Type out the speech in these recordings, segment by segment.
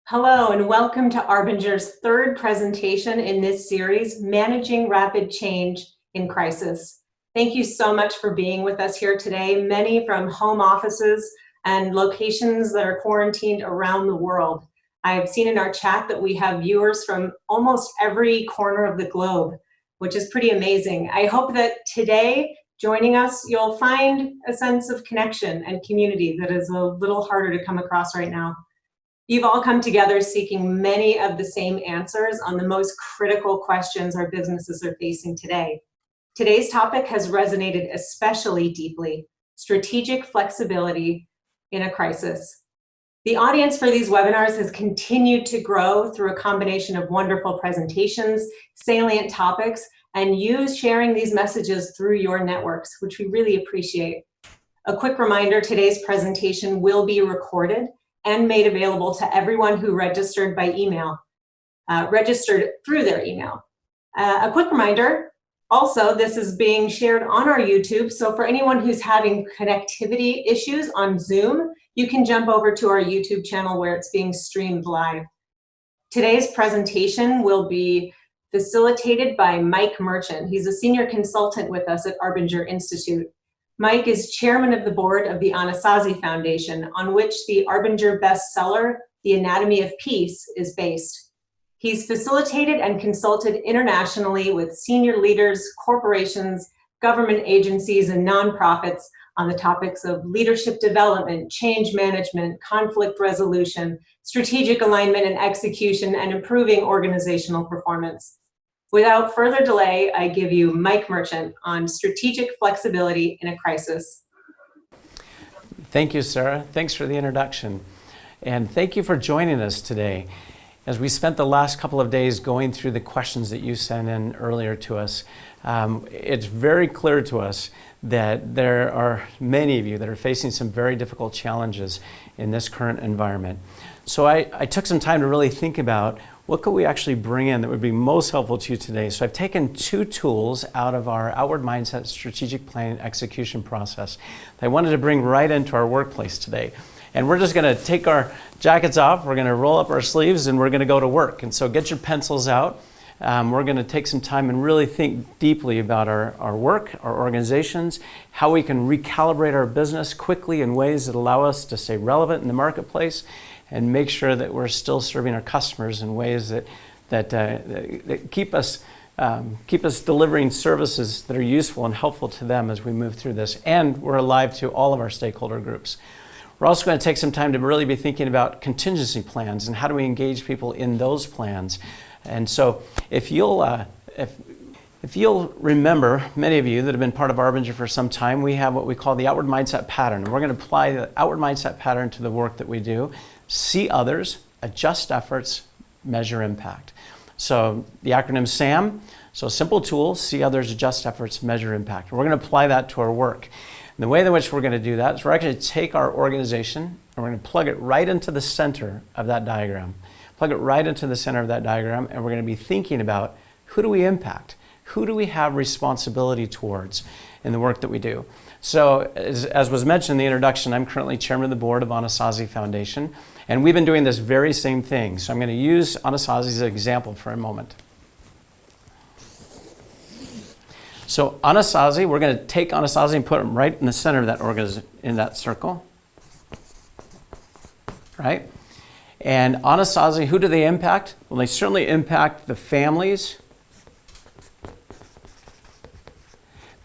Hello and welcome to Arbinger's third presentation in this series, Managing Rapid Change in Crisis. Thank you so much for being with us here today, many from home offices and locations that are quarantined around the world. I've seen in our chat that we have viewers from almost every corner of the globe, which is pretty amazing. I hope that today, joining us, you'll find a sense of connection and community that is a little harder to come across right now. You've all come together seeking many of the same answers on the most critical questions our businesses are facing today. Today's topic has resonated especially deeply: strategic flexibility in a crisis. The audience for these webinars has continued to grow through a combination of wonderful presentations, salient topics, and you sharing these messages through your networks, which we really appreciate. A quick reminder, today's presentation will be recorded and made available to everyone who registered by email, registered through their email. A quick reminder, also, this is being shared on our YouTube, so for anyone who's having connectivity issues on Zoom, you can jump over to our YouTube channel where it's being streamed live. Today's presentation will be facilitated by Mike Merchant. He's a senior consultant with us at Arbinger Institute. Mike is chairman of the board of the Anasazi Foundation, on which the Arbinger bestseller, The Anatomy of Peace, is based. He's facilitated and consulted internationally with senior leaders, corporations, government agencies, and nonprofits on the topics of leadership development, change management, conflict resolution, strategic alignment and execution, and improving organizational performance. Without further delay, I give you Mike Merchant on strategic flexibility in a crisis. Thank you, Sarah. Thanks for the introduction. And thank you for joining us today. As we spent the last couple of days going through the questions that you sent in earlier to us, it's very clear to us that there are many of you that are facing some very difficult challenges in this current environment. So I took some time to really think about what could we actually bring in that would be most helpful to you today. So I've taken two tools out of our outward mindset strategic planning execution process that I wanted to bring right into our workplace today. And we're just going to take our jackets off, we're going to roll up our sleeves, and we're going to go to work. And so get your pencils out. We're going to take some time and really think deeply about our work, our organizations, how we can recalibrate our business quickly in ways that allow us to stay relevant in the marketplace and make sure that we're still serving our customers in ways that keep us delivering services that are useful and helpful to them as we move through this. And we're alive to all of our stakeholder groups. We're also going to take some time to really be thinking about contingency plans and how do we engage people in those plans. And so if you'll remember, many of you that have been part of Arbinger for some time, we have what we call the outward mindset pattern. And we're going to apply the outward mindset pattern to the work that we do. See others, adjust efforts, measure impact. So the acronym SAM, so simple tool, see others, adjust efforts, measure impact. We're going to apply that to our work. And the way in which we're going to do that is we're actually going to take our organization and we're going to plug it right into the center of that diagram. Plug it right into the center of that diagram, and we're going to be thinking about who do we impact? Who do we have responsibility towards in the work that we do? So as was mentioned in the introduction, I'm currently chairman of the board of Anasazi Foundation, and we've been doing this very same thing. So I'm going to use Anasazi as an example for a moment. So Anasazi, we're going to take Anasazi and put them right in the center of that in that circle, right? And Anasazi, who do they impact? Well, they certainly impact the families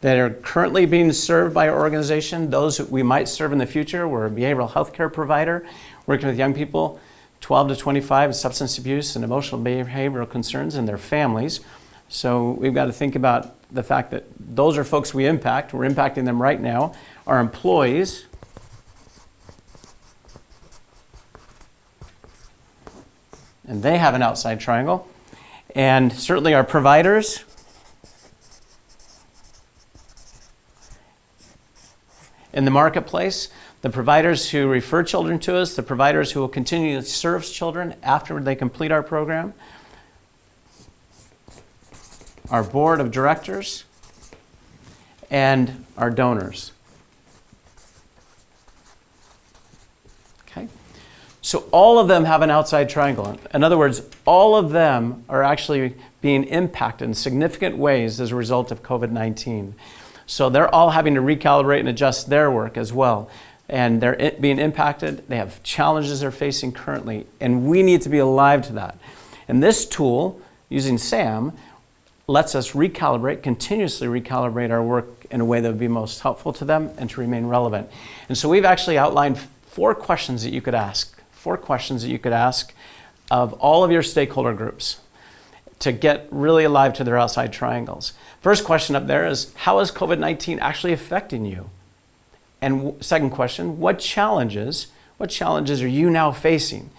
that are currently being served by our organization, those that we might serve in the future. We're a behavioral health care provider working with young people 12 to 25 with substance abuse and emotional behavioral concerns and their families. So we've got to think about the fact that those are folks we impact. We're impacting them right now. Our employees, and they have an outside triangle. And certainly our providers, in the marketplace, the providers who refer children to us, the providers who will continue to serve children after they complete our program, our board of directors, and our donors. Okay? So all of them have an outside triangle. In other words, all of them are actually being impacted in significant ways as a result of COVID-19. So they're all having to recalibrate and adjust their work as well. And they're being impacted. They have challenges they're facing currently, and we need to be alive to that. And this tool, using SAM, lets us recalibrate, continuously recalibrate our work in a way that would be most helpful to them and to remain relevant. And so we've actually outlined 4 questions that you could ask. 4 questions that you could ask of all of your stakeholder groups to get really alive to their outside triangles. First question up there is, how is COVID-19 actually affecting you? And second question, what challenges are you now facing?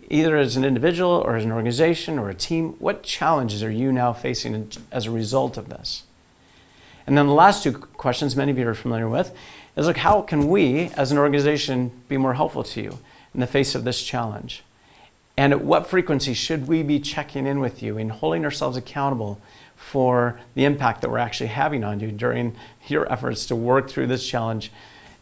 Either as an individual or as an organization or a team, what challenges are you now facing as a result of this? And then the last 2 questions many of you are familiar with is, look, how can we as an organization be more helpful to you in the face of this challenge? And at what frequency should we be checking in with you and holding ourselves accountable for the impact that we're actually having on you during your efforts to work through this challenge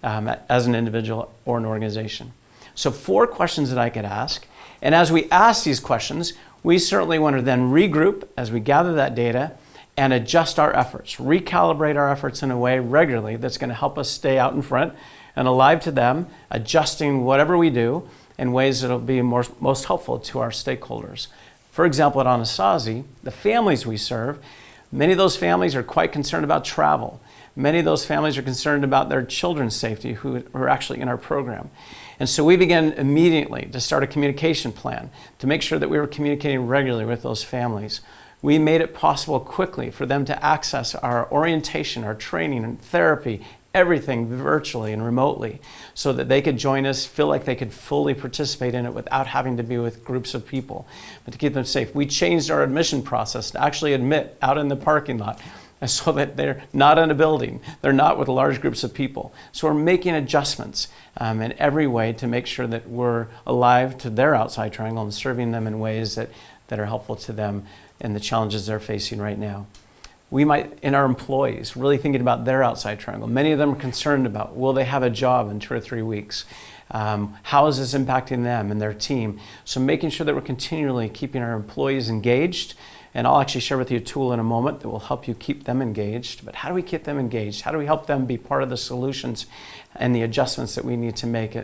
as an individual or an organization? So 4 questions that I could ask. And as we ask these questions, we certainly want to then regroup as we gather that data and adjust our efforts, recalibrate our efforts in a way regularly that's going to help us stay out in front and alive to them, adjusting whatever we do in ways that will be most helpful to our stakeholders. For example, at Anasazi, the families we serve, many of those families are quite concerned about travel. Many of those families are concerned about their children's safety who are actually in our program. And so we began immediately to start a communication plan to make sure that we were communicating regularly with those families. We made it possible quickly for them to access our orientation, our training and therapy, everything virtually and remotely, so that they could join us, feel like they could fully participate in it without having to be with groups of people, but to keep them safe. We changed our admission process to actually admit out in the parking lot, so that they're not in a building, they're not with large groups of people. So we're making adjustments in every way to make sure that we're alive to their outside triangle and serving them in ways that are helpful to them and the challenges they're facing right now. We might, in our employees, really thinking about their outside triangle. Many of them are concerned about, will they have a job in 2 or 3 weeks? How is this impacting them and their team? So making sure that we're continually keeping our employees engaged. And I'll actually share with you a tool in a moment that will help you keep them engaged. But how do we keep them engaged? How do we help them be part of the solutions and the adjustments that we need to make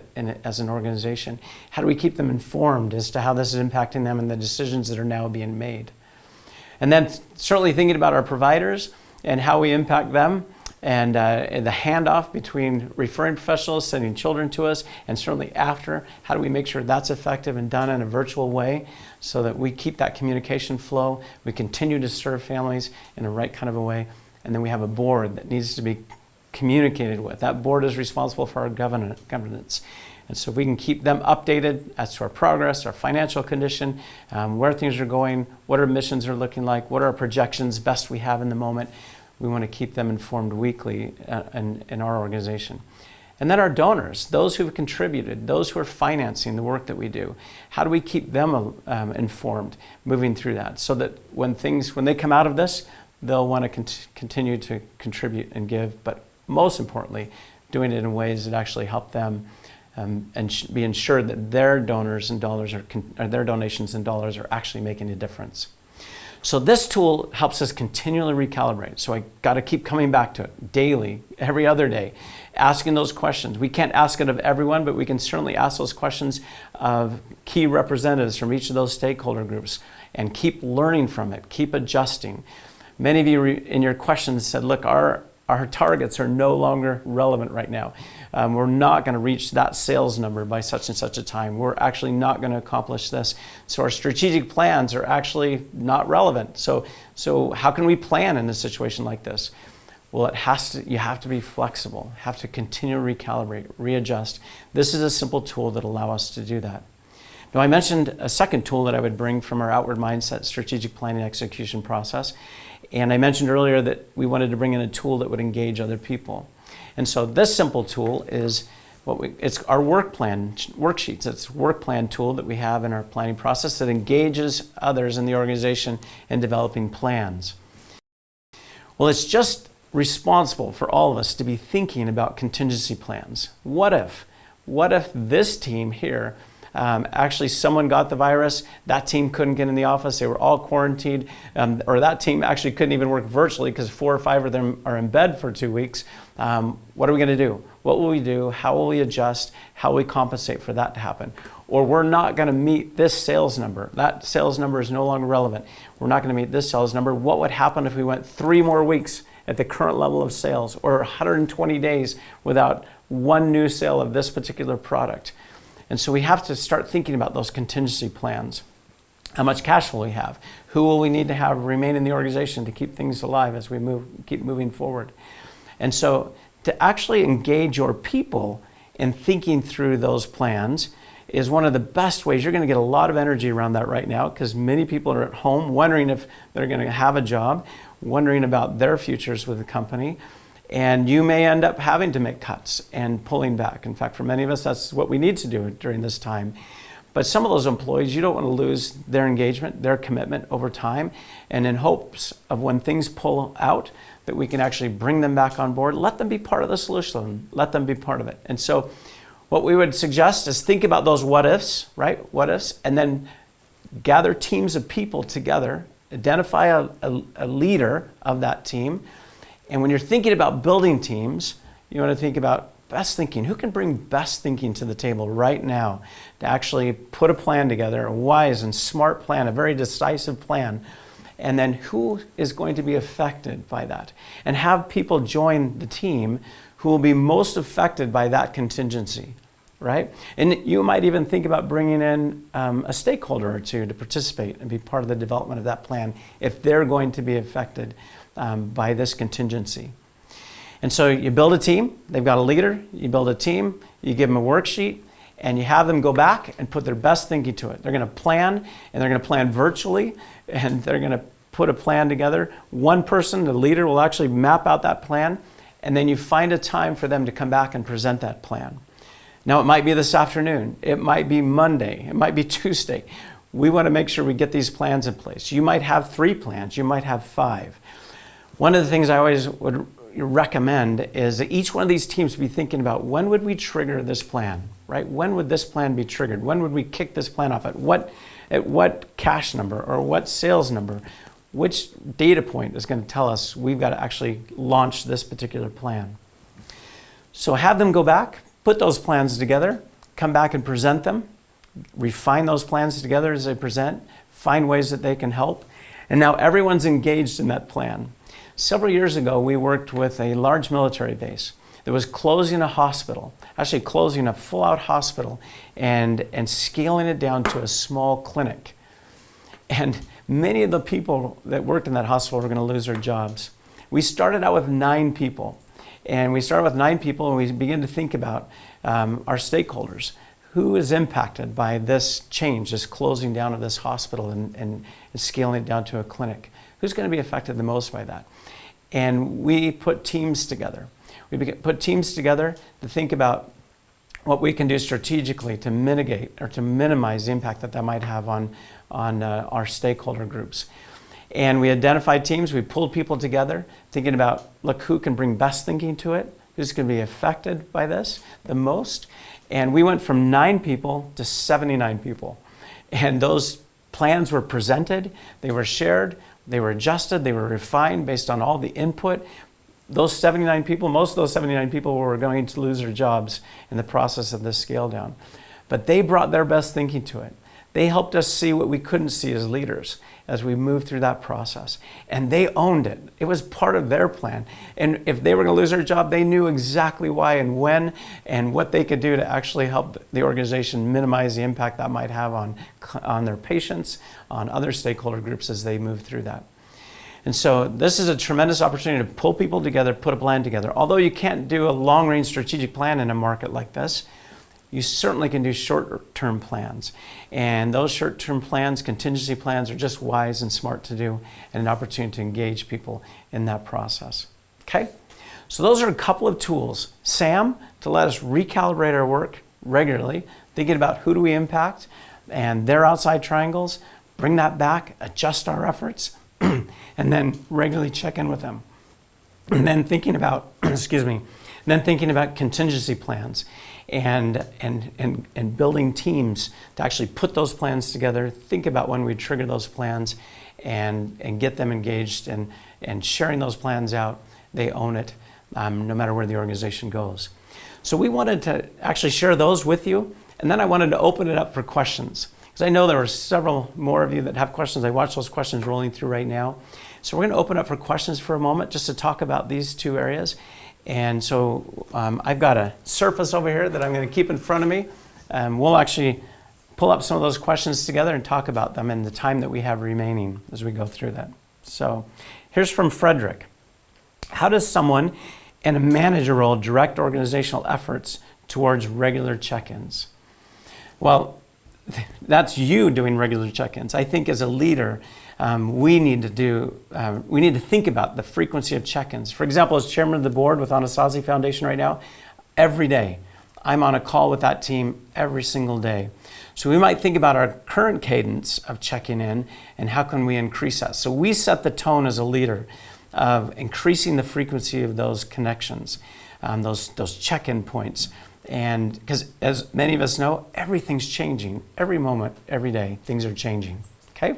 as an organization? How do we keep them informed as to how this is impacting them and the decisions that are now being made? And then certainly thinking about our providers and how we impact them, and the handoff between referring professionals sending children to us, and certainly after, how do we make sure that's effective and done in a virtual way so that we keep that communication flow, we continue to serve families in the right kind of a way, and then we have a board that needs to be communicated with. That board is responsible for our governance. And so if we can keep them updated as to our progress, our financial condition, where things are going, what our missions are looking like, what are our projections best we have in the moment, we want to keep them informed weekly in our organization. And then our donors, those who have contributed, those who are financing the work that we do, how do we keep them informed moving through that so that when they come out of this, they'll want to continue to contribute and give, but most importantly, doing it in ways that actually help them and be ensured that their donors and dollars or their donations and dollars are actually making a difference. So this tool helps us continually recalibrate. So I got to keep coming back to it daily, every other day, asking those questions. We can't ask it of everyone, but we can certainly ask those questions of key representatives from each of those stakeholder groups and keep learning from it, keep adjusting. Many of you in your questions said, look, our targets are no longer relevant right now. We're not going to reach that sales number by such and such a time. We're actually not going to accomplish this. So our strategic plans are actually not relevant. So how can we plan in a situation like this? Well, you have to be flexible, have to continue to recalibrate, readjust. This is a simple tool that allows us to do that. Now, I mentioned a second tool that I would bring from our outward mindset strategic planning execution process. And I mentioned earlier that we wanted to bring in a tool that would engage other people. And so this simple tool is it's our work plan worksheets. It's a work plan tool that we have in our planning process that engages others in the organization in developing plans. Well, it's just responsible for all of us to be thinking about contingency plans. What if this team here Actually, someone got the virus. That team couldn't get in the office. They were all quarantined. Or that team actually couldn't even work virtually because 4 or 5 of them are in bed for 2 weeks. What are we going to do? What will we do? How will we adjust? How will we compensate for that to happen? Or we're not going to meet this sales number. That sales number is no longer relevant. We're not going to meet this sales number. What would happen if we went 3 more weeks at the current level of sales, or 120 days without one new sale of this particular product? And so we have to start thinking about those contingency plans. How much cash will we have? Who will we need to have remain in the organization to keep things alive as we keep moving forward? And so to actually engage your people in thinking through those plans is one of the best ways. You're going to get a lot of energy around that right now because many people are at home wondering if they're going to have a job, wondering about their futures with the company. And you may end up having to make cuts and pulling back. In fact, for many of us, that's what we need to do during this time. But some of those employees, you don't want to lose their engagement, their commitment over time. And in hopes of when things pull out, that we can actually bring them back on board, let them be part of the solution, let them be part of it. And so what we would suggest is think about those what ifs, right? What ifs, and then gather teams of people together, identify a leader of that team. And when you're thinking about building teams, you want to think about best thinking. Who can bring best thinking to the table right now to actually put a plan together, a wise and smart plan, a very decisive plan, and then who is going to be affected by that? And have people join the team who will be most affected by that contingency, right? And you might even think about bringing in a stakeholder or two to participate and be part of the development of that plan if they're going to be affected by this contingency. And so you build a team, they've got a leader, you build a team, you give them a worksheet, and you have them go back and put their best thinking to it. They're going to plan, and they're going to plan virtually, and they're going to put a plan together. One person, the leader, will actually map out that plan, and then you find a time for them to come back and present that plan. Now, it might be this afternoon, it might be Monday, it might be Tuesday. We want to make sure we get these plans in place. You might have 3 plans, you might have 5. One of the things I always would recommend is that each one of these teams be thinking about when would we trigger this plan, right? When would this plan be triggered? When would we kick this plan off? At what cash number or what sales number? Which data point is going to tell us we've got to actually launch this particular plan? So have them go back, put those plans together, come back and present them, refine those plans together as they present, find ways that they can help. And now everyone's engaged in that plan. Several years ago, we worked with a large military base that was closing a hospital, actually closing a full-out hospital and scaling it down to a small clinic. And many of the people that worked in that hospital were going to lose their jobs. We started out with 9 people. And we started with 9 people, and we began to think about our stakeholders. Who is impacted by this change, this closing down of this hospital and scaling it down to a clinic? Who's going to be affected the most by that? And we put teams together. We put teams together to think about what we can do strategically to mitigate or to minimize the impact that might have on our stakeholder groups. And we identified teams, we pulled people together, thinking about, look, who can bring best thinking to it? Who's going to be affected by this the most? And we went from 9 people to 79 people. And those plans were presented, they were shared, they were adjusted, they were refined based on all the input. Those 79 people, most of those 79 people were going to lose their jobs in the process of this scale down. But they brought their best thinking to it. They helped us see what we couldn't see as leaders as we moved through that process. And they owned it. It was part of their plan. And if they were going to lose their job, they knew exactly why and when and what they could do to actually help the organization minimize the impact that might have on their patients, on other stakeholder groups as they move through that. And so this is a tremendous opportunity to pull people together, put a plan together. Although you can't do a long-range strategic plan in a market like this, you certainly can do short-term plans. And those short-term plans, contingency plans, are just wise and smart to do and an opportunity to engage people in that process. Okay? So those are a couple of tools. SAM, to let us recalibrate our work regularly, thinking about who do we impact and their outside triangles, bring that back, adjust our efforts, and then regularly check in with them. And then thinking about, contingency plans and building teams to actually put those plans together, think about when we trigger those plans, and get them engaged and sharing those plans out. They own it, no matter where the organization goes. So we wanted to actually share those with you, and then I wanted to open it up for questions, because I know there are several more of you that have questions. I watch those questions rolling through right now. So we're going to open up for questions for a moment just to talk about these two areas. And so I've got a surface over here that I'm going to keep in front of me. We'll actually pull up some of those questions together and talk about them in the time that we have remaining as we go through that. So here's from Frederick. How does someone in a manager role direct organizational efforts towards regular check-ins? Well, that's you doing regular check-ins. I think as a leader, we need to think about the frequency of check-ins. For example, as chairman of the board with Anasazi Foundation right now, every day I'm on a call with that team every single day. So we might think about our current cadence of checking in and how can we increase that. So we set the tone as a leader of increasing the frequency of those connections, those check-in points. And because as many of us know, everything's changing. Every moment, every day, things are changing. Okay?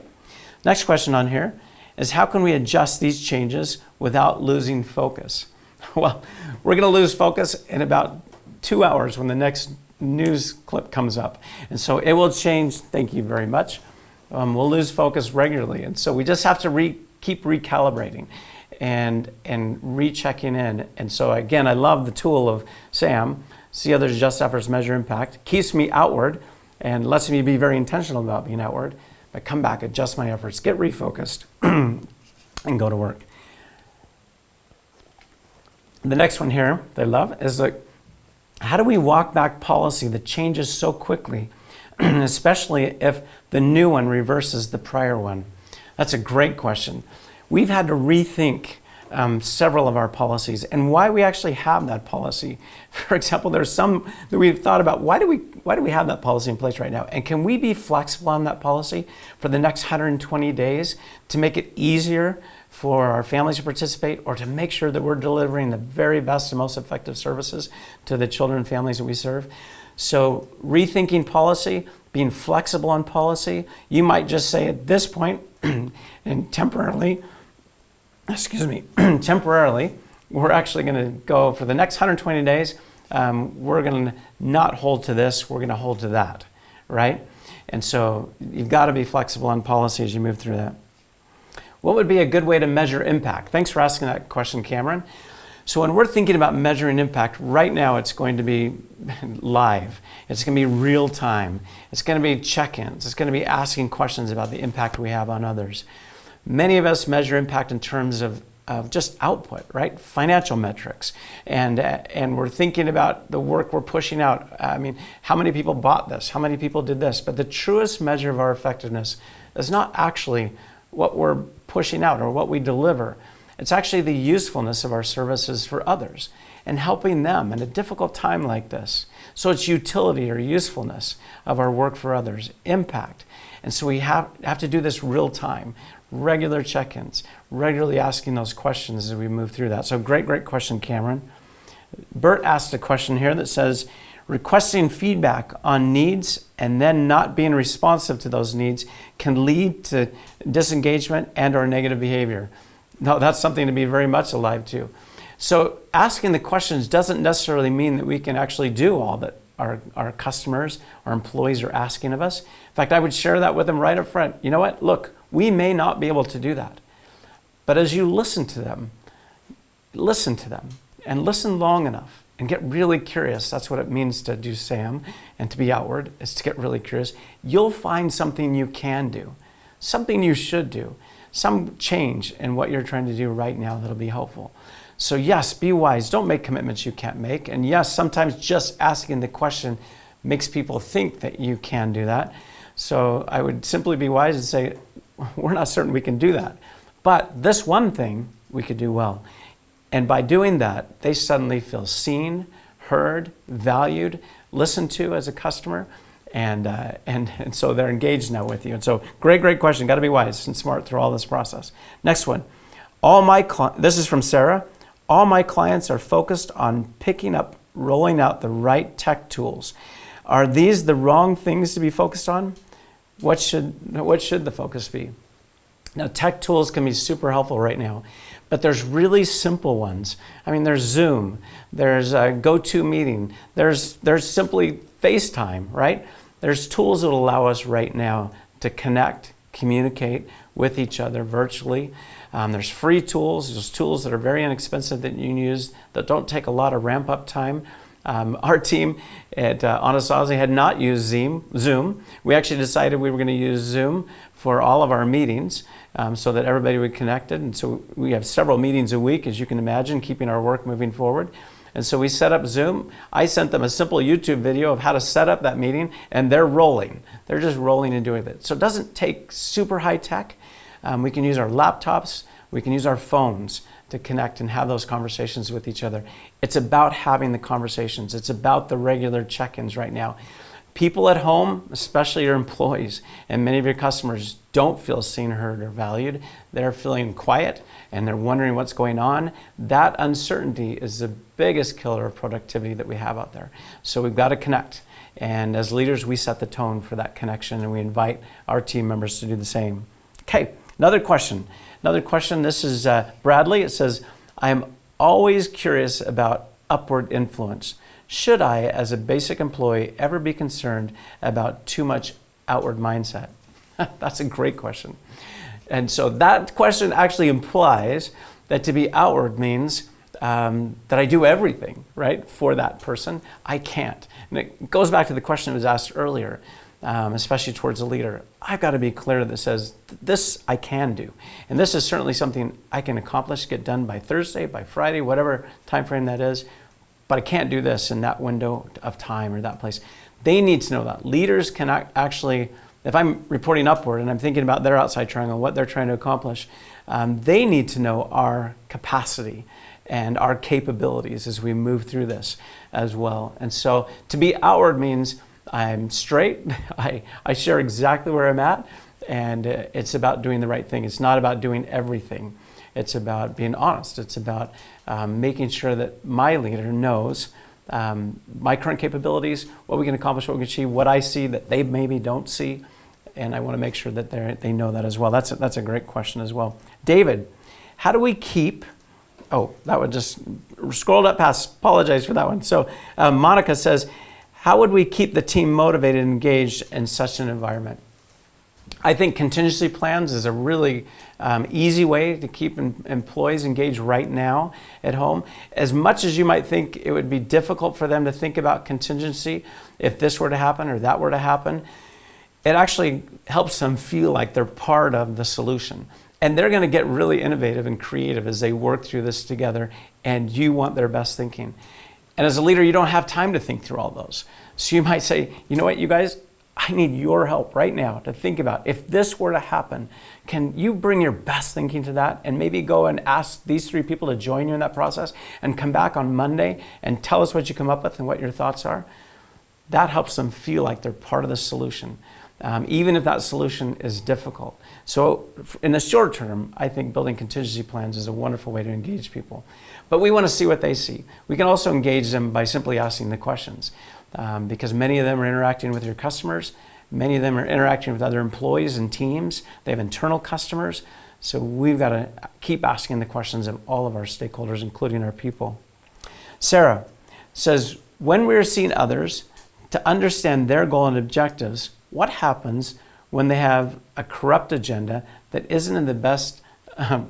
Next question on here is how can we adjust these changes without losing focus? Well, we're going to lose focus in about 2 hours when the next news clip comes up. And so it will change. Thank you very much. We'll lose focus regularly. And so we just have to keep recalibrating and rechecking in. And so again, I love the tool of SAM, see others, adjust efforts, measure impact, keeps me outward and lets me be very intentional about being outward. But come back, adjust my efforts, get refocused, and go to work. The next one here that I love is like, how do we walk back policy that changes so quickly, especially if the new one reverses the prior one? That's a great question. We've had to rethink several of our policies and why we actually have that policy. For example, there's some that we've thought about, why do we have that policy in place right now? And can we be flexible on that policy for the next 120 days to make it easier for our families to participate, or to make sure that we're delivering the very best and most effective services to the children and families that we serve? So rethinking policy, being flexible on policy, you might just say at this point, and temporarily, we're actually going to go for the next 120 days, we're going to not hold to this, we're going to hold to that, right? And so you've got to be flexible on policy as you move through that. What would be a good way to measure impact? Thanks for asking that question, Cameron. So when we're thinking about measuring impact, right now it's going to be live. It's going to be real time. It's going to be check-ins. It's going to be asking questions about the impact we have on others. Many of us measure impact in terms of just output, right? Financial metrics. And we're thinking about the work we're pushing out. I mean, how many people bought this? How many people did this? But the truest measure of our effectiveness is not actually what we're pushing out or what we deliver. It's actually the usefulness of our services for others and helping them in a difficult time like this. So it's utility or usefulness of our work for others, impact. And so we have to do this real time, regular check-ins, regularly asking those questions as we move through that. So great question, Cameron. Bert asked a question here that says, requesting feedback on needs and then not being responsive to those needs can lead to disengagement and or negative behavior. No, that's something to be very much alive to. So asking the questions doesn't necessarily mean that we can actually do all that our customers, our employees are asking of us. In fact, I would share that with them right up front. You know what? Look, we may not be able to do that. But as you listen to them and listen long enough and get really curious, that's what it means to do SAM and to be outward, is to get really curious. You'll find something you can do, something you should do, some change in what you're trying to do right now that'll be helpful. So yes, be wise. Don't make commitments you can't make. And yes, sometimes just asking the question makes people think that you can do that. So I would simply be wise and say, we're not certain we can do that. But this one thing we could do well. And by doing that, they suddenly feel seen, heard, valued, listened to as a customer. And so they're engaged now with you. And so great question. Got to be wise and smart through all this process. Next one. This is from Sarah. All my clients are focused on picking up rolling out the right tech tools. Are these the wrong things to be focused on? What should the focus be? Now, tech tools can be super helpful right now, but there's really simple ones. I mean, there's Zoom, there's GoToMeeting, there's simply FaceTime, right? There's tools that allow us right now to connect, communicate with each other virtually. There's free tools, there's tools that are very inexpensive that you can use that don't take a lot of ramp up time. Our team at Anasazi had not used Zoom. We actually decided we were going to use Zoom for all of our meetings so that everybody would connect it. And so we have several meetings a week, as you can imagine, keeping our work moving forward. And so we set up Zoom. I sent them a simple YouTube video of how to set up that meeting, and they're rolling. They're just rolling and doing it. So it doesn't take super high tech. We can use our laptops. We can use our phones to connect and have those conversations with each other. It's about having the conversations. It's about the regular check-ins right now. People at home, especially your employees and many of your customers, don't feel seen, heard, or valued. They're feeling quiet and they're wondering what's going on. That uncertainty is the biggest killer of productivity that we have out there. So we've got to connect. And as leaders, we set the tone for that connection, and we invite our team members to do the same. Okay, another question. This is Bradley. It says, I am always curious about upward influence. Should I, as a basic employee, ever be concerned about too much outward mindset? That's a great question. And so that question actually implies that to be outward means that I do everything, right, for that person. I can't. And it goes back to the question that was asked earlier, especially towards a leader. I've got to be clear that says, this I can do. And this is certainly something I can accomplish, get done by Thursday, by Friday, whatever time frame that is. But I can't do this in that window of time or that place. They need to know that. Leaders can actually, if I'm reporting upward and I'm thinking about their outside triangle, what they're trying to accomplish, they need to know our capacity and our capabilities as we move through this as well. And so to be outward means I'm straight, I share exactly where I'm at, and it's about doing the right thing. It's not about doing everything. It's about being honest. It's about making sure that my leader knows my current capabilities, what we can accomplish, what we can achieve, what I see that they maybe don't see, and I want to make sure that they know that as well. That's a great question as well. David, how do we keep... Oh, that one just scrolled up past. Apologize for that one. So Monica says, how would we keep the team motivated and engaged in such an environment? I think contingency plans is a really easy way to keep employees engaged right now at home. As much as you might think it would be difficult for them to think about contingency if this were to happen or that were to happen, it actually helps them feel like they're part of the solution. And they're going to get really innovative and creative as they work through this together, and you want their best thinking. And as a leader, you don't have time to think through all those. So you might say, you know what, you guys, I need your help right now to think about if this were to happen, can you bring your best thinking to that and maybe go and ask these 3 people to join you in that process and come back on Monday and tell us what you come up with and what your thoughts are? That helps them feel like they're part of the solution, even if that solution is difficult. So in the short term, I think building contingency plans is a wonderful way to engage people. But we want to see what they see. We can also engage them by simply asking the questions. Because many of them are interacting with your customers. Many of them are interacting with other employees and teams. They have internal customers. So we've got to keep asking the questions of all of our stakeholders, including our people. Sarah says, when we're seeing others to understand their goal and objectives, what happens when they have a corrupt agenda that isn't in the best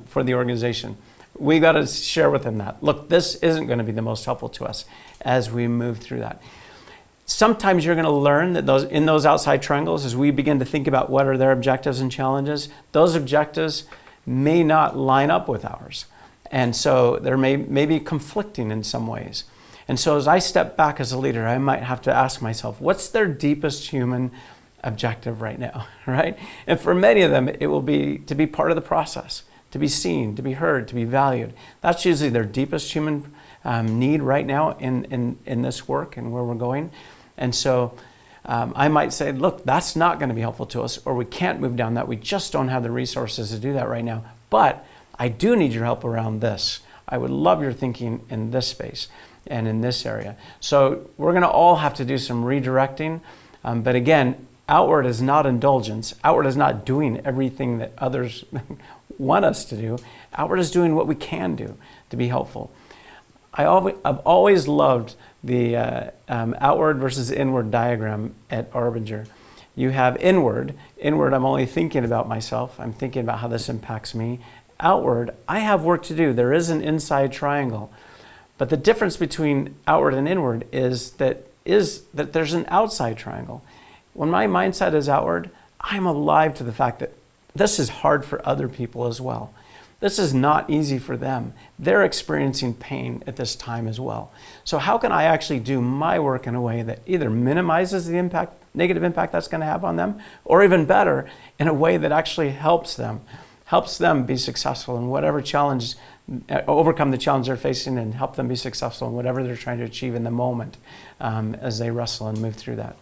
for the organization? We got to share with them that, look, this isn't going to be the most helpful to us as we move through that. Sometimes you're going to learn that in those outside triangles, as we begin to think about what are their objectives and challenges, those objectives may not line up with ours. And so there may be conflicting in some ways. And so as I step back as a leader, I might have to ask myself, what's their deepest human objective right now, right? And for many of them, it will be to be part of the process, to be seen, to be heard, to be valued. That's usually their deepest human need right now in this work and where we're going. And so I might say, look, that's not going to be helpful to us, or we can't move down that. We just don't have the resources to do that right now. But I do need your help around this. I would love your thinking in this space. and in this area. So we're going to all have to do some redirecting. But again, outward is not indulgence. Outward is not doing everything that others want us to do. Outward is doing what we can do to be helpful. I've always loved the outward versus inward diagram at Arbinger. You have inward. Inward, I'm only thinking about myself. I'm thinking about how this impacts me. Outward, I have work to do. There is an inside triangle. But the difference between outward and inward is that there's an outside triangle. When my mindset is outward, I'm alive to the fact that this is hard for other people as well. This is not easy for them. They're experiencing pain at this time as well. So how can I actually do my work in a way that either minimizes the negative impact that's going to have on them, or even better, in a way that actually helps them be successful in whatever challenge, overcome the challenge they're facing, and help them be successful in whatever they're trying to achieve in the moment as they wrestle and move through that.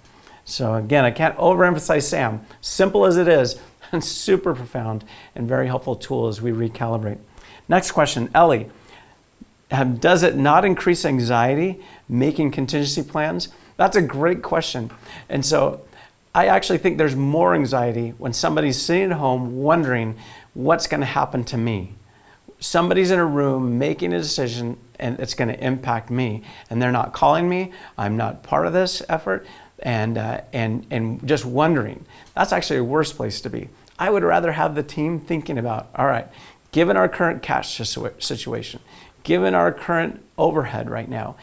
So again, I can't overemphasize Sam. Simple as it is, and super profound and very helpful tool as we recalibrate. Next question, Ellie. Does it not increase anxiety making contingency plans? That's a great question. And so I actually think there's more anxiety when somebody's sitting at home wondering what's going to happen to me. Somebody's in a room making a decision and it's going to impact me, and they're not calling me. I'm not part of this effort, and just wondering. That's actually a worse place to be. I would rather have the team thinking about, all right, given our current cash situation, given our current overhead right now,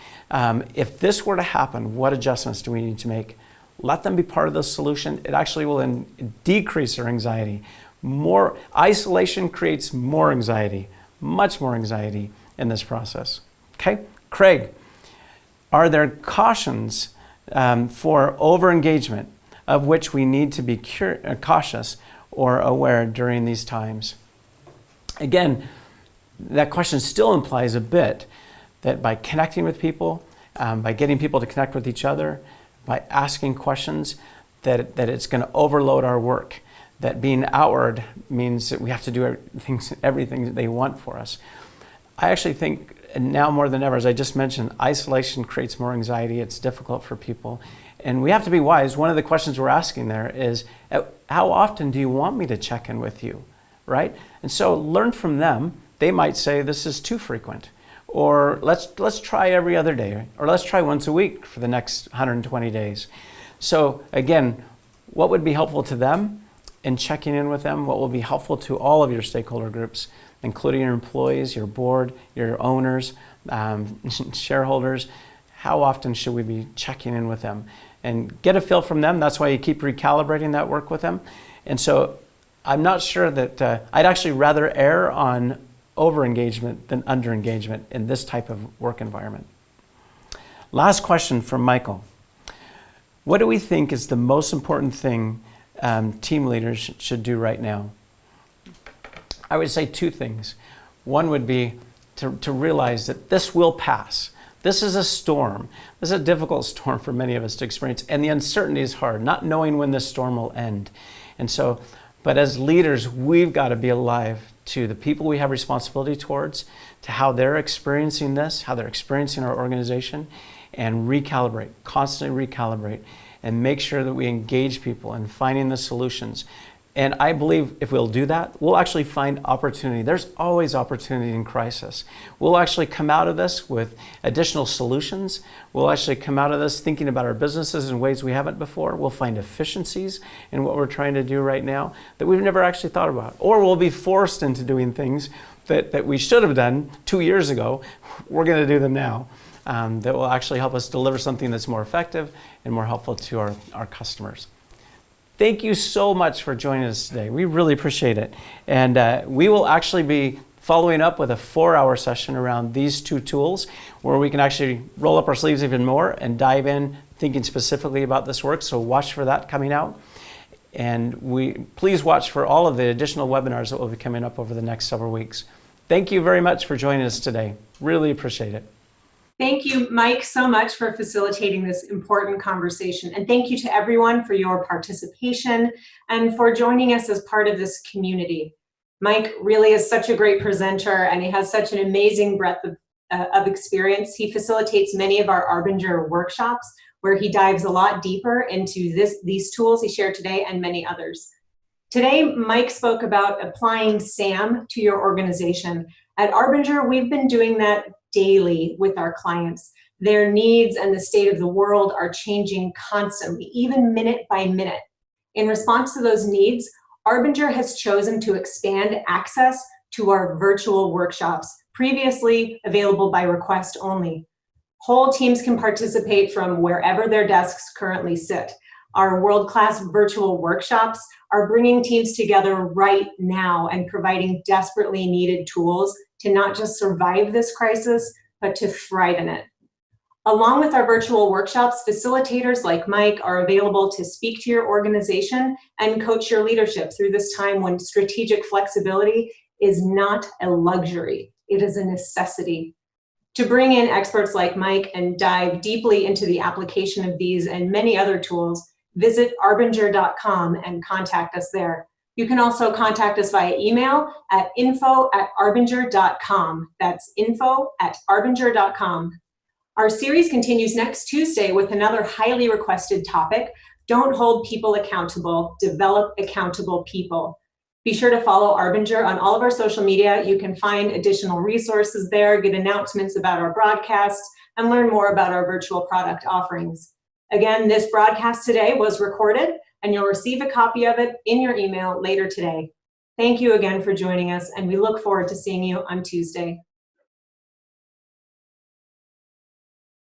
if this were to happen, what adjustments do we need to make? Let them be part of the solution. It actually will decrease their anxiety. More isolation creates more anxiety, much more anxiety in this process. Okay, Craig, are there cautions for over-engagement of which we need to be cautious or aware during these times? Again, that question still implies a bit that by connecting with people, by getting people to connect with each other, by asking questions, that it's going to overload our work. That being outward means that we have to do everything that they want for us. I actually think now more than ever, as I just mentioned, isolation creates more anxiety. It's difficult for people. And we have to be wise. One of the questions we're asking there is, how often do you want me to check in with you, right? And so learn from them. They might say this is too frequent, or let's try every other day, or let's try once a week for the next 120 days. So again, what would be helpful to them in checking in with them? What will be helpful to all of your stakeholder groups, including your employees, your board, your owners, shareholders? How often should we be checking in with them? And get a feel from them. That's why you keep recalibrating that work with them. And so I'm not sure that I'd actually rather err on over-engagement than under-engagement in this type of work environment. Last question from Michael. What do we think is the most important thing team leaders should do right now? I would say two things. One would be to realize that this will pass. This is a storm. This is a difficult storm for many of us to experience, and the uncertainty is hard, not knowing when this storm will end. And so, but as leaders, we've got to be alive to the people we have responsibility towards, to how they're experiencing this, how they're experiencing our organization, and recalibrate, constantly recalibrate, and make sure that we engage people in finding the solutions. And I believe if we'll do that, we'll actually find opportunity. There's always opportunity in crisis. We'll actually come out of this with additional solutions. We'll actually come out of this thinking about our businesses in ways we haven't before. We'll find efficiencies in what we're trying to do right now that we've never actually thought about. Or we'll be forced into doing things that we should have done 2 years ago. We're going to do them now. That will actually help us deliver something that's more effective and more helpful to our customers. Thank you so much for joining us today. We really appreciate it. And we will actually be following up with a 4-hour session around these two tools where we can actually roll up our sleeves even more and dive in thinking specifically about this work. So watch for that coming out. And please watch for all of the additional webinars that will be coming up over the next several weeks. Thank you very much for joining us today. Really appreciate it. Thank you, Mike, so much for facilitating this important conversation. And thank you to everyone for your participation and for joining us as part of this community. Mike really is such a great presenter, and he has such an amazing breadth of of experience. He facilitates many of our Arbinger workshops where he dives a lot deeper into these tools he shared today and many others. Today, Mike spoke about applying SAM to your organization. At Arbinger, we've been doing that daily with our clients. Their needs and the state of the world are changing constantly, even minute by minute. In response to those needs, Arbinger has chosen to expand access to our virtual workshops, previously available by request only. Whole teams can participate from wherever their desks currently sit. Our world-class virtual workshops are bringing teams together right now and providing desperately needed tools to not just survive this crisis, but to thrive in it. Along with our virtual workshops, facilitators like Mike are available to speak to your organization and coach your leadership through this time when strategic flexibility is not a luxury, it is a necessity. To bring in experts like Mike and dive deeply into the application of these and many other tools, visit arbinger.com and contact us there. You can also contact us via email at info@arbinger.com. That's info@arbinger.com. Our series continues next Tuesday with another highly requested topic: don't hold people accountable, develop accountable people. Be sure to follow Arbinger on all of our social media. You can find additional resources there, get announcements about our broadcasts, and learn more about our virtual product offerings. Again, this broadcast today was recorded, and you'll receive a copy of it in your email later today. Thank you again for joining us, and we look forward to seeing you on Tuesday.